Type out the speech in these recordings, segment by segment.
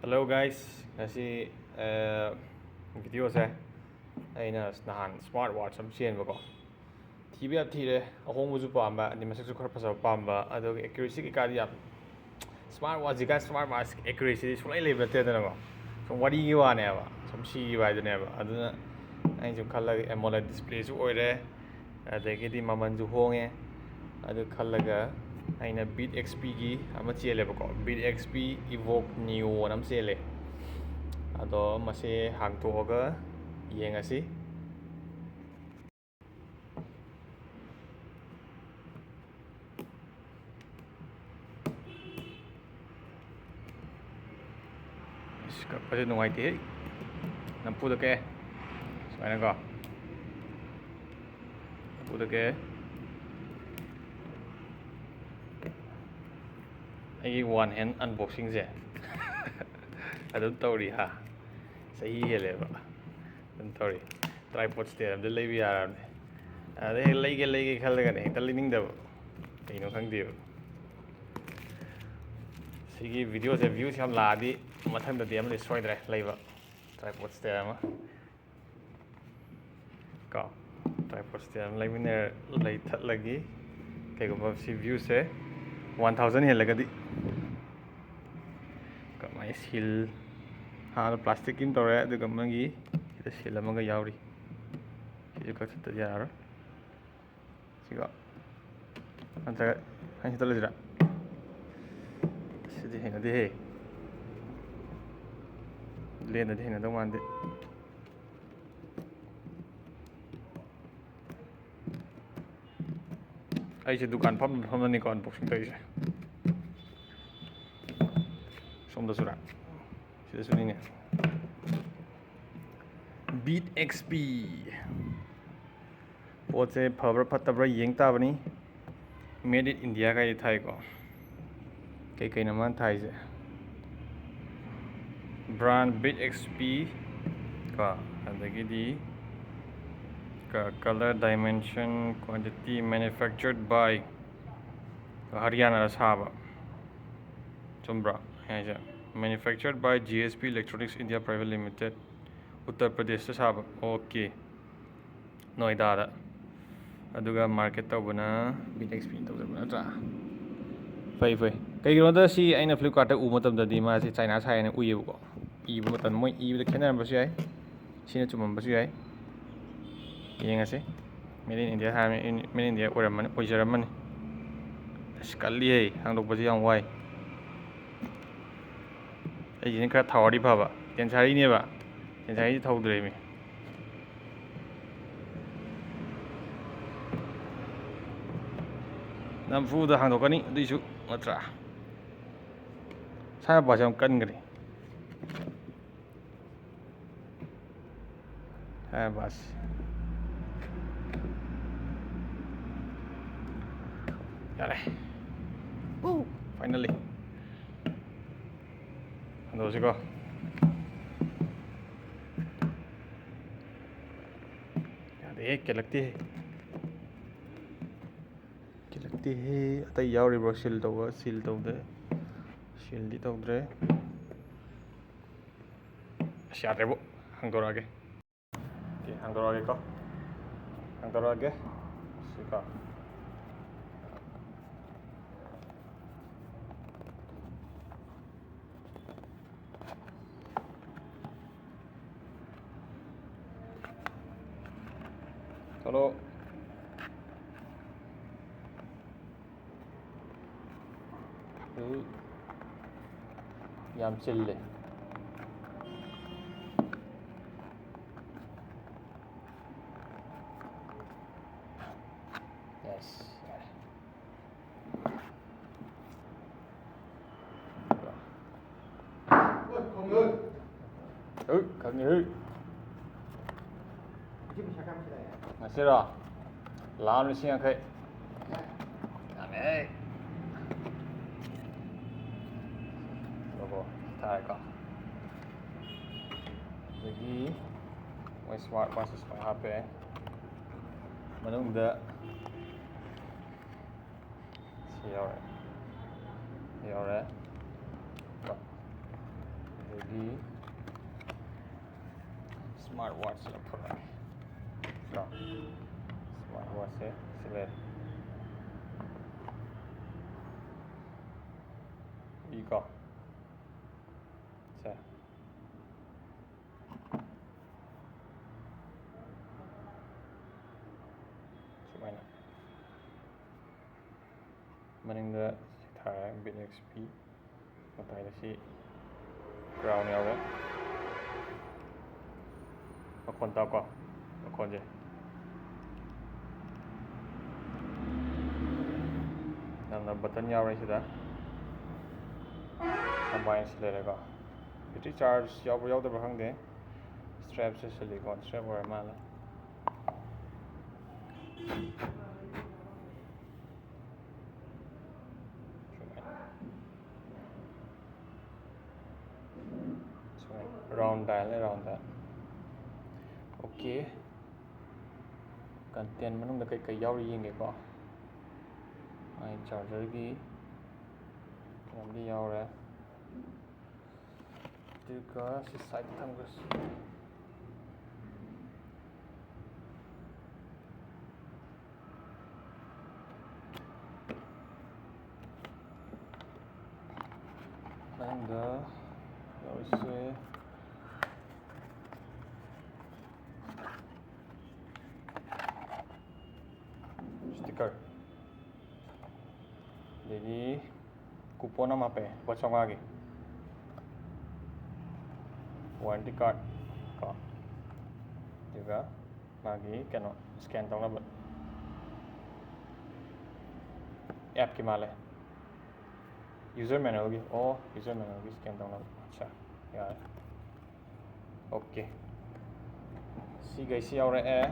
Hello guys, ngasi video se aina nahan smartwatch am chenbako thibe ab thire ahongbu ju pamba ani masak ju khar phasa pamba ado accuracy ki kadi yam smartwatch ga smartwatch accuracy sulai level te dana ko som wadi gi wa ne ba som si gi ba dane ba aduna ain ju khalla AMOLED display ju oire adagi di maman ju honge adu khallaga aina Beatxp gi ama chele bako Beatxp Evoke Neo nam chele ado mase hangtoga yengasi kapase nuaite nampu da ke suaina ko nampu da ke ai one hand unboxing je adum tawri ha sahi hele ba adum tawri tripod stand am de lebi yaram ne ade lege khallaga ne ta lening da kaino khangde sigi video se views yam laadi mathang da dem le soidre leiba tripod stand ama ka tripod stand leimine lei that lagi kaigo ba si view se 1000 he lagadi ka mai sil ha plastic in tore adu ga mangi ida sil amaga yauri siju ka thata yaro siga anta han hitala jira sidi hena de he lena de hena do mande aise dukan pham ni kon unboxing taise somda sura sida sunine Beatxp poche phabra phatabra yeng tabani made in India ka thai ko kai na man thai je brand Beatxp ka adagi di color dimension quantity manufactured by Haryana Saba Chumbra manufactured by GSP Electronics India Private Limited Uttar Pradesh Saba okay Noida da aduga market tabuna Beatxp tabuna tra fai kai gronda si aina FLIPKART ta u matam da di ma si China sai na uye ko i bu matan moi i da khenar ba si ai sina chumam ba si ai yengase made in India ha made in India oramani oijaramani askalli he hangdok baji yang wai ai jin kra thawari phaba tensari ne ba tensari thawdre mi namfu da hangdokani disu matra sa ba jam kan gri ha bas yare finally ando sigo yare ke lagti hai atai yauri bro sil tawde sil di tawdre syare bo hangdorage ke hangdorage ko hangdorage sika Hello. Yam chille. Yes. Không như Masira, làm đi xem khai. Này. Logo, thay ka. Lagi, may smartwatch sa HP. Manung da. Siyaw. Siyaw. SMARTWATCH ꯂꯧꯊꯣꯔꯛꯑꯒꯦ ꯀꯣ SMARTWATCH ꯁꯤ ꯂꯩꯔꯦ ꯀꯣ ꯁꯦ ꯁꯨꯃꯥꯏꯅ ꯃꯅꯤꯡꯗ ꯊꯥꯔꯦ Beatxp ꯃꯇꯥꯏꯗ ꯁꯤ ground ꯌꯥꯎꯔꯦ ꯃꯈꯣꯟ ꯇꯥꯎꯀꯣ ꯃꯈꯣꯟꯁꯦ ꯌꯥꯝꯅ ꯕꯇꯟ ꯌꯥꯎꯔꯦ ꯁꯤꯗ ꯀꯝꯕꯥꯏꯟꯁ ꯂꯩꯔꯦꯀꯣ ꯕꯦꯇ꯭ꯔꯤ ꯆꯥꯔꯖ ꯌꯥꯎꯕ꯭ꯔꯥ ꯌꯥꯎꯗꯕ꯭ꯔꯥ ꯈꯪꯗꯦ ꯁ꯭ꯇ꯭ꯔꯦꯞꯁꯦ ꯁꯤꯂꯤꯀꯣꯟ ꯁ꯭ꯇ꯭ꯔꯦꯞ ꯑꯣꯏꯔ ꯃꯥꯜꯂꯦ ꯁꯨꯃꯥꯏꯅ ꯔꯥꯎꯟ ꯗꯥꯏꯜꯅꯦ ꯔꯥꯎꯟ ꯗꯥꯏꯜ ꯑꯣꯀꯦ ꯀꯟꯇꯦꯟ ꯃꯅꯨꯡꯗ ꯀꯩ ꯌꯥꯎꯔꯤ ꯌꯦꯡꯒꯦꯀꯣ ꯃꯥꯏ ꯆꯥꯔꯖꯔꯒꯤ ꯀꯩꯅꯣꯝꯗꯤ ꯌꯥꯎꯔꯦ ꯑꯗꯨꯒ ꯁꯤ ꯁꯥꯏꯗ ꯊꯝꯈ꯭ꯔꯁꯤ ꯃꯅꯨꯡꯗ ꯌꯥꯎꯔꯤꯁꯦ ꯁ꯭ꯇꯤꯀꯔ ꯑꯗꯒꯤ ꯀꯨꯄꯣꯟ ꯑꯃ ꯍꯥꯞꯄꯛꯑꯦ ꯂꯨꯄꯥ 500ꯒꯤ ꯋꯥꯔꯦꯟꯇꯤ ꯀꯥꯔꯗ ꯀꯣ ꯑꯗꯨꯒ ꯃꯥꯒꯤ ꯀꯩꯅꯣ ꯁ꯭ꯀꯦꯟ ꯇꯧꯅꯕ ꯑꯦꯞꯀꯤ ꯃꯥꯜꯂꯦ ꯌꯨꯖꯔ ꯃꯦꯅꯨꯑꯦꯜꯒꯤ ꯌꯨꯖꯔ ꯃꯦꯅꯨꯑꯦꯜꯒꯤ ꯁ꯭ꯀꯦꯟ ꯇꯧꯅꯕ ꯑꯠꯆꯥ ꯌꯥꯔꯦ ꯑꯣꯀꯦ ꯁꯤꯈꯩꯁꯤ ꯌꯥꯎꯔꯛꯑꯦ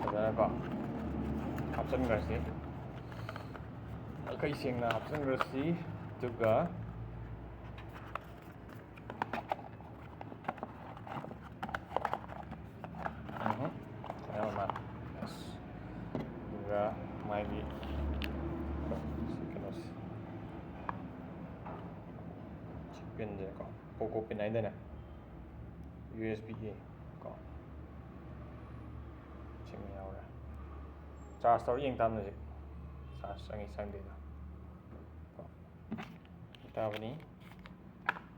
ꯐꯖꯅꯀꯣ ꯍꯥꯞꯆꯤꯟꯈ꯭ꯔꯁꯤ ꯃꯈꯩ ꯁꯦꯡꯅ ꯍꯥꯞꯆꯤꯟꯈ꯭ꯔꯁꯤ ꯑꯗꯨꯒ ꯑꯗꯨꯒ ꯃꯥꯒꯤ ꯁꯤ ꯀꯩꯅꯣꯁꯤ ꯁꯤ ꯄꯤꯟꯁꯦ ꯀꯣ ꯄꯣꯀꯣ ꯄꯤꯟ ꯍꯥꯏꯗꯅ USB-A ꯀꯣ ꯁꯤꯃ ꯌꯥꯎꯔꯦ ꯆꯥꯔꯖ ꯇꯧꯔ ꯌꯦꯡ ꯇꯥꯕꯅꯤ ꯍꯧꯖꯤꯛ ꯆꯥꯔꯖ ꯆꯪꯉꯤ ꯆꯪꯗꯦꯗ ꯀꯣ ꯇꯥꯕꯅꯤ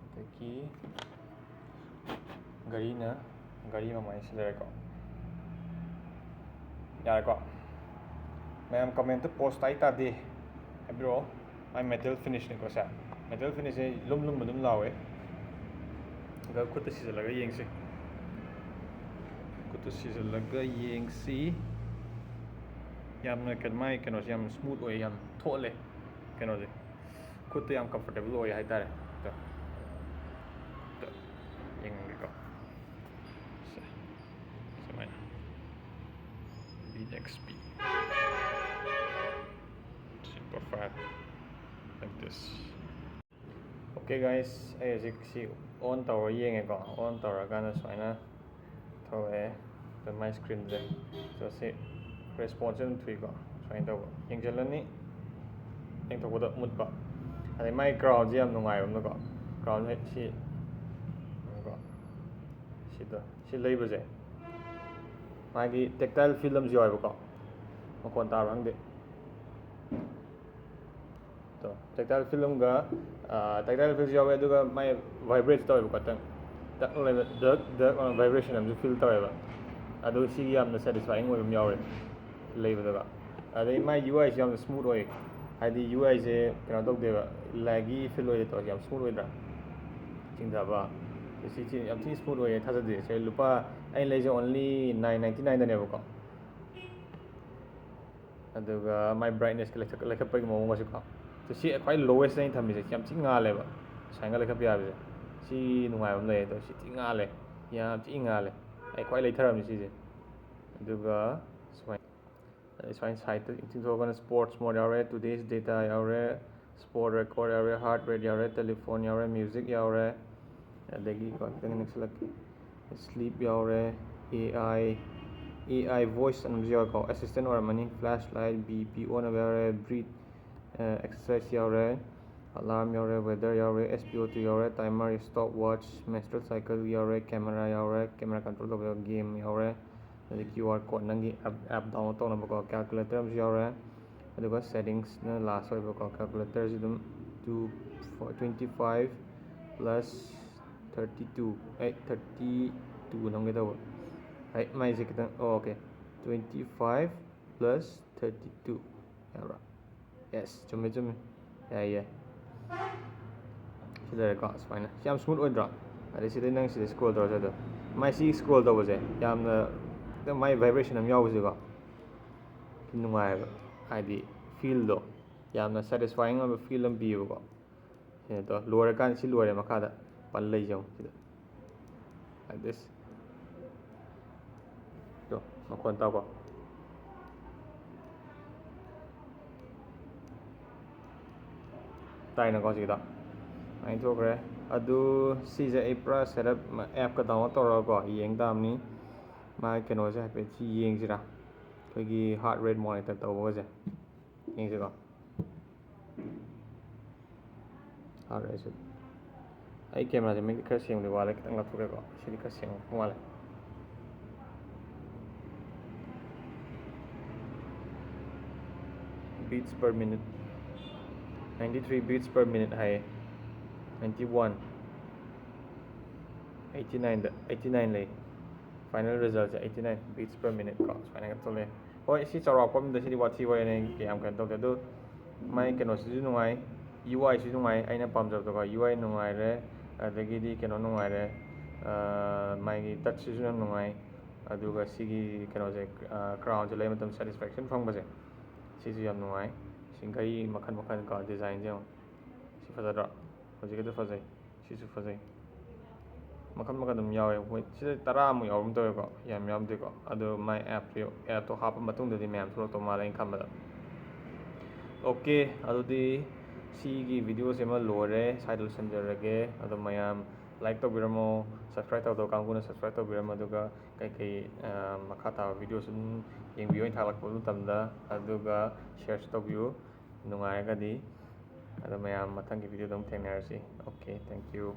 ꯑꯗꯒꯤ ꯒꯥꯔꯤ ꯃꯃꯥꯏ ꯁꯤ ꯂꯩꯔꯦꯀꯣ ꯌꯥꯔꯦꯀꯣ ꯃꯌꯥꯝ ꯀꯃꯦꯟꯇ ꯄꯣꯁ ꯇꯥꯏ ꯇꯥꯗꯦ ꯍꯥꯏꯕꯤꯔꯛꯑꯣ ꯃꯥꯏ ꯃꯦꯇꯦꯜ ꯐꯤꯅꯤꯁꯅꯤꯀꯣ ꯁꯦ ꯃꯦꯇꯦꯜ ꯐꯤꯅꯤꯁꯁꯦ ꯂꯨꯝ ꯑꯗꯨꯝ ꯂꯥꯎꯋꯦ ꯑꯗ ꯈꯨꯠꯇ ꯁꯤꯖꯤꯜꯂꯒ ꯌꯦꯡꯁꯤ ꯈꯨꯠꯇ ꯁꯤꯖꯤꯜꯂꯒ ꯌꯦꯡꯁꯤ ꯌꯥꯝꯅ ꯃꯥꯏ ꯀꯩꯅꯣꯁꯦ ꯌꯥꯝ ꯁ꯭ꯃꯨꯠ ꯑꯣꯏ ꯌꯥꯝ ꯊꯣꯠꯂꯦ ꯀꯩꯅꯣꯁꯦ ꯈꯨꯠꯇ ꯌꯥꯝ ꯀꯝꯐꯣꯔꯇꯦꯕꯜ ꯑꯣꯏ ꯍꯥꯏꯇꯥꯔꯦ ꯌꯦꯡꯉꯒꯦꯀꯣ ꯁꯨꯃꯥꯏꯅ Beatxp profile like this okay guys ꯑꯩ ꯍꯧꯖꯤꯛ ꯁꯤ ꯑꯣꯟ ꯇꯧꯔ ꯌꯦꯡꯉꯦꯀꯣ ꯑꯣꯟ ꯇꯧꯔꯀꯥꯟꯗ ꯁꯨꯃꯥꯏꯅ ꯊꯣꯛꯂꯛꯑꯦ ꯑꯗ ꯃꯥꯏ ꯁ꯭ꯀ꯭ꯔꯤꯟꯁꯦ ꯑꯗꯣ ꯁꯤ ꯔꯦꯁꯄꯣꯟꯁꯁꯦ ꯑꯗꯨꯝ ꯊꯨꯏꯀꯣ ꯁꯨꯃꯥꯏꯅ ꯇꯧꯕ ꯌꯦꯡꯁꯤꯜꯂꯅꯤ ꯌꯦꯡꯊꯣꯛꯄꯗ ꯃꯨꯠꯄ ꯑꯗꯩ ꯃꯥꯏ ꯀ꯭ꯔꯥꯎꯟꯁꯦ ꯌꯥꯝ ꯅꯨꯡꯉꯥꯏꯕ ꯑꯃꯅꯀꯣ ꯀ꯭ꯔꯥꯎꯟꯁꯦ ꯀꯣ ꯁꯤ ꯂꯩꯕꯁꯦ ꯃꯥꯒꯤ ꯇꯦꯛꯇꯥꯏꯜ ꯐꯤꯜ ꯑꯃꯁꯨ ꯌꯥꯎꯋꯦꯕꯀꯣ ꯃꯈꯣꯟ ꯇꯥꯕ꯭ꯔꯥ ꯈꯪꯗꯦ ꯇꯦꯛꯇꯥꯏꯜ ꯐꯤꯜꯝꯒ ꯇꯦꯛꯇꯥꯏꯜ ꯐꯤꯜꯁꯨ ꯌꯥꯎꯋꯦ ꯑꯗꯨꯒ ꯃꯥꯏ ꯚꯥꯏꯕ꯭ꯔꯦꯠ ꯇꯧꯋꯦꯕꯀꯣ ꯇꯛ ꯂꯩꯕ ꯗꯛ ꯚꯥꯏꯕ꯭ꯔꯦꯁꯟ ꯑꯃꯁꯨ ꯐꯤꯜ ꯇꯧꯋꯦꯕ ꯑꯗꯨ ꯁꯤꯒꯤ ꯌꯥꯝꯅ ꯁꯦꯇꯤꯁꯐꯥꯏꯡ ꯑꯣꯏꯕ ꯑꯃ ꯌꯥꯎꯔꯦ ꯂꯩꯕꯗꯒ ꯑꯗꯩ ꯃꯥꯏ ꯌꯨ ꯑꯥꯏꯁꯤ ꯌꯥꯝꯅ ꯁ꯭ꯃꯨꯠ ꯑꯣꯏ ꯍꯥꯏꯗꯤ ꯌꯨ ꯑꯥꯏꯁꯦ ꯀꯩꯅꯣ ꯇꯧꯗꯦꯕ ꯂꯥꯏꯒꯤ ꯐꯤꯜ ꯑꯣꯏꯗꯦ ꯇꯧꯔꯁꯦ ꯌꯥꯝ ꯁ꯭ꯃꯨꯠ ꯑꯣꯏꯗ꯭ꯔꯥ ꯆꯤꯡꯊꯕ ꯁꯤ ꯌꯥꯝ ꯊꯤꯅ ꯁ꯭ꯃꯨꯠ ꯑꯣꯏꯌꯦ ꯊꯥꯖꯗꯦ ꯁꯦ ꯂꯨꯄꯥ ꯑꯩꯅ ꯂꯩꯁꯦ ꯑꯣꯟꯂꯤ 999ꯗꯅꯦꯕꯀꯣ ꯑꯗꯨꯒ ꯃꯥꯏ ꯕ꯭ꯔꯥꯏꯠꯅꯦꯁꯀ ꯂꯩꯈꯠꯄꯒꯤ ꯃꯑꯣꯡꯒꯁꯨꯀꯣ ꯁꯤ ꯈ꯭ꯋꯥꯏ ꯂꯣꯋꯦꯁꯇ ꯑꯩꯅ ꯊꯝꯃꯤꯁꯦ ꯌꯥꯝ ꯊꯤ ꯉꯥꯜꯂꯦꯕ ꯁꯥꯏꯟꯒ ꯂꯩꯈꯠꯄ ꯌꯥꯕꯁꯦ ꯁꯤ ꯅꯨꯡꯉꯥꯏꯕ ꯑꯃ ꯂꯩ ꯑꯗꯣ ꯁꯤ ꯊꯤ ꯉꯥꯜꯂꯦ ꯌꯥꯝ ꯊꯤ ꯉꯥꯜꯂꯦ ꯑꯩ ꯈ꯭ꯋꯥꯏ ꯂꯩꯊꯔꯝꯃꯤ ꯁꯤꯁꯦ ꯑꯗꯨꯒ ꯁꯨꯃꯥꯏꯅ ꯁꯥꯏꯠꯇ ꯆꯤꯡꯊꯣꯛꯑꯒꯅ ꯁ꯭ꯄꯣꯔꯠꯁ ꯃꯣꯠ ꯌꯥꯎꯔꯦ ꯇꯨꯗꯦꯁ ꯗꯦꯇꯥ ꯌꯥꯎꯔꯦ ꯁ꯭ꯄꯣꯔꯠ ꯔꯦꯀꯣꯔꯠ ꯌꯥꯎꯔꯦ ꯍꯥꯔꯠ ꯔꯦꯠ ꯌꯥꯎꯔꯦ ꯇꯦꯂꯤꯐꯣꯟ ꯌꯥꯎꯔꯦ ꯃ꯭ꯌꯨꯖꯤꯛ ꯌꯥꯎꯔꯦ ꯑꯗꯒꯤ ꯈꯤꯇꯪ ꯅꯛꯁꯤꯜꯂꯛꯀꯦ ꯁ꯭ꯂꯤꯞ ꯌꯥꯎꯔꯦ AI ꯚꯣꯏꯁ ꯑꯃꯁꯨ ꯌꯥꯎꯔꯦꯀꯣ ꯑꯦꯁꯤꯁꯇꯦꯟ ꯑꯣꯏꯔꯝꯃꯅꯤ ꯐ꯭ꯂꯥꯁ ꯂꯥꯏꯠ BP ꯑꯣꯟꯅꯕ ꯌꯥꯎꯔꯦ ꯕ꯭ꯔꯤꯠ ꯑꯦꯛꯁꯔꯁꯥꯏꯁ ꯌꯥꯎꯔꯦ ꯑꯂꯥꯔꯝ ꯌꯥꯎꯔꯦ, ꯋꯦꯗꯔ ꯌꯥꯎꯔꯦ, SPO2 ꯌꯥꯎꯔꯦ, ꯇꯥꯏꯃꯔ, ꯁ꯭ꯇꯣꯞ ꯋꯥꯠꯆ, ꯃꯦꯟꯁꯇ꯭ꯔꯨꯑꯦꯜ ꯁꯥꯏꯀꯜ ꯌꯥꯎꯔꯦ, ꯀꯦꯃꯦꯔꯥ ꯌꯥꯎꯔꯦ, ꯀꯦꯃꯦꯔꯥ ꯀꯟꯇ꯭ꯔꯣꯜ ꯇꯧꯕ ꯒꯦꯝ ꯌꯥꯎꯔꯦ, ꯑꯗꯩ QR ꯀꯣꯗ ꯅꯪꯒꯤ ꯑꯦꯞ ꯗꯥꯎꯟꯂꯣꯗ ꯇꯧꯅꯕꯀꯣ, ꯀꯦꯜꯀꯨꯂꯦꯇꯔ ꯑꯃꯁꯨ ꯌꯥꯎꯔꯦ, ꯑꯗꯨꯒ ꯁꯦꯇꯤꯡꯁꯅ ꯂꯥꯁ ꯑꯣꯏꯕꯀꯣ, ꯀꯦꯜꯀꯨꯂꯦꯇꯔꯁꯤ ꯑꯗꯨꯝ 25 + 32 32 ꯅꯝꯒꯦ ꯇꯧꯕ, ꯃꯥꯏꯁꯦ ꯈꯤꯇꯪ ꯑꯣꯀꯦ 25 + 32 ꯌꯥꯕ꯭ꯔꯥ? ꯌꯦꯁ, ꯆꯨꯝꯃꯦ ꯌꯥꯏ ꯁꯤ ꯂꯩꯔꯦꯀꯣ, ꯁꯨꯃꯥꯏꯅ ꯁꯤ ꯌꯥꯝ ꯁ꯭ꯃꯨꯠ ꯑꯣꯏꯗ꯭ꯔꯣ? ꯑꯗꯩ ꯁꯤꯗꯩ ꯅꯪ ꯁꯤꯗ ꯁ꯭ꯀ꯭ꯔꯣꯜ ꯇꯧꯔꯁꯦ, ꯑꯗꯣ ꯃꯥꯏ ꯁꯤ ꯁ꯭ꯀ꯭ꯔꯣꯜ ꯇꯧꯕꯁꯦ ꯌꯥꯝꯅ ꯃꯥꯏ ꯚꯥꯏꯕ꯭ꯔꯦꯁꯟ ꯑꯃ ꯌꯥꯎꯕꯁꯤꯀꯣ ꯅꯨꯡꯉꯥꯏꯑꯕ, ꯍꯥꯏꯗꯤ ꯐꯤꯜꯗꯣ ꯌꯥꯝꯅ ꯁꯦꯇꯤꯁꯐꯥꯏꯌꯤꯡ ꯑꯣꯏꯕ ꯐꯤꯜ ꯑꯃ ꯄꯤꯌꯦꯕꯀꯣ. ꯁꯤꯅ ꯂꯣꯏꯔꯀꯥꯟꯗ ꯁꯤ ꯂꯣꯏꯔꯦ, ꯃꯈꯥꯗ ꯄꯜ ꯂꯩꯖꯧ ꯁꯤꯗ like this. ꯃꯈꯣꯟ ꯇꯥꯎꯀꯣ. ꯇꯥꯏꯅꯀꯣ ꯍꯧꯖꯤꯛꯀꯤꯗꯣ ꯑꯩ ꯊꯣꯛꯈ꯭ꯔꯦ. ꯑꯗꯨ ꯁꯤꯁꯦ ꯑꯩ ꯄꯨꯔꯥ ꯁꯦꯠꯑꯞ ꯑꯦꯞꯀ ꯗꯥꯎꯟꯂꯣꯗ ꯇꯧꯔꯒꯀꯣ ꯌꯦꯡ ꯇꯥꯕꯅꯤ. ꯃꯥꯒꯤ ꯀꯩꯅꯣꯁꯦ ꯍꯥꯏꯐꯦꯠ ꯁꯤ ꯌꯦꯡꯁꯤꯔꯥ, ꯑꯩꯈꯣꯏꯒꯤ ꯍꯥꯔꯠ ꯔꯦꯠ ꯃꯣꯅꯤꯇꯔ ꯇꯧꯕꯒꯁꯦ ꯌꯦꯡꯁꯤꯀꯣ. ꯍꯥꯔꯠ ꯔꯦꯠꯁꯦ ꯑꯩ ꯀꯦꯃꯦꯔꯥꯁꯦ ꯃꯌꯦꯛ ꯈꯔ ꯁꯦꯡꯕꯗꯤ ꯋꯥꯠꯂꯦ, ꯈꯤꯇꯪ ꯂꯥꯞꯊꯣꯛꯀꯦꯀꯣ. ꯁꯤꯗꯤ ꯈꯔ ꯁꯦꯡꯕ ꯋꯥꯠꯂꯦ. beats per minute 93 beats per minute ꯍꯥꯏꯌꯦ. 91 89 ꯂꯩ. ꯐꯥꯏꯅꯦꯜ ꯔꯤꯖꯜꯠꯁꯦ 89 beats per minute ꯀꯣ, ꯁꯨꯃꯥꯏꯅ ꯊꯣꯛꯂꯛꯑꯦ. ꯍꯣꯏ, ꯁꯤ ꯆꯥꯎꯔꯥꯛꯄ ꯑꯃꯗ ꯁꯤꯗꯤ ꯋꯥꯊꯤ ꯋꯥꯔꯦꯅꯦ, ꯀꯌꯥꯝ ꯀꯩꯅꯣ ꯇꯧꯗꯦ. ꯑꯗꯨ ꯃꯥꯏ ꯀꯩꯅꯣꯁꯤꯁꯨ ꯅꯨꯡꯉꯥꯏ, UI ꯁꯤꯁꯨ ꯅꯨꯡꯉꯥꯏ, ꯑꯩꯅ ꯄꯥꯝꯖꯕꯗꯀꯣ. UI ꯅꯨꯡꯉꯥꯏꯔꯦ, ꯑꯗꯒꯤꯗꯤ ꯀꯩꯅꯣ ꯅꯨꯡꯉꯥꯏꯔꯦ, ꯃꯥꯒꯤ ꯇꯆꯁꯤꯁꯨ ꯌꯥꯝ ꯅꯨꯡꯉꯥꯏ. ꯑꯗꯨꯒ ꯁꯤꯒꯤ ꯀꯩꯅꯣꯁꯦ ꯀ꯭ꯔꯥꯎꯟꯁꯦ ꯂꯩꯕ ꯃꯇꯝꯗ ꯁꯦꯇꯤꯁꯐꯦꯛꯁꯟ ꯐꯪꯕꯁꯦ ꯁꯤꯁꯨ ꯌꯥꯝ ꯅꯨꯡꯉꯥꯏ. ꯁꯤꯡꯈꯩ ꯃꯈꯜ ꯀꯣ, ꯗꯤꯖꯥꯏꯟꯁꯦ ꯌꯦꯡꯉꯣ. ꯁꯤ ꯐꯖꯗ꯭ꯔꯣ? ꯍꯧꯖꯤꯛꯀꯤꯗꯣ ꯐꯖꯩ, ꯁꯤꯁꯨ ꯐꯖꯩ. ꯃꯈꯜ ꯑꯗꯨꯝ ꯌꯥꯎꯋꯦ. ꯍꯣꯏ, ꯁꯤꯗ 10ꯃꯨꯛ ꯌꯥꯎꯕ ꯇꯧꯋꯦꯀꯣ, ꯌꯥꯝ ꯌꯥꯎꯗꯦꯀꯣ. ꯑꯗꯣ ꯃꯥꯏ ꯑꯦꯞꯇꯣ ꯍꯥꯞꯄ ꯃꯇꯨꯡꯗꯗꯤ ꯃꯌꯥꯝ ꯊꯣꯛꯂꯛꯇꯧ ꯃꯥꯜꯂꯦ ꯑꯩꯅ ꯈꯟꯕꯗ. ꯑꯣꯀꯦ, ꯑꯗꯨꯗꯤ ꯁꯤꯒꯤ ꯚꯤꯗꯤꯑꯣꯁꯤ ꯑꯃ ꯂꯣꯏꯔꯦ, ꯁ꯭ꯋꯥꯏꯗ ꯂꯣꯏꯁꯤꯟꯖꯔꯒꯦ. ꯑꯗꯣ ꯃꯌꯥꯝ ꯂꯥꯏꯛ ꯇꯧꯕꯤꯔꯝꯃꯣ, ꯁꯕꯁꯀ꯭ꯔꯥꯏꯕ ꯇꯧꯗꯕ ꯀꯥꯡꯕꯨꯅ ꯁꯕꯁꯀ꯭ꯔꯥꯏꯕ ꯇꯧꯕꯤꯔꯝꯃꯣ. ꯑꯗꯨꯒ ꯀꯩꯀꯩ ꯃꯈꯥ ꯇꯥꯕ ꯚꯤꯗꯤꯑꯣꯁꯨ ꯑꯗꯨꯝ ꯌꯦꯡꯕꯤꯌꯨ ꯑꯩꯅ ꯊꯥꯒꯠꯂꯛꯄ ꯃꯇꯝꯗ. ꯑꯗꯨꯒ ꯁꯤꯌꯔꯁꯨ ꯇꯧꯕꯤꯌꯨ ꯅꯨꯡꯉꯥꯏꯔꯒꯗꯤ. ꯑꯗꯣ ꯃꯌꯥꯝ ꯃꯊꯪꯒꯤ ꯚꯤꯗꯤꯑꯣꯗ ꯑꯃꯨꯛ ꯊꯦꯡꯅꯔꯁꯤ. Okay, thank you.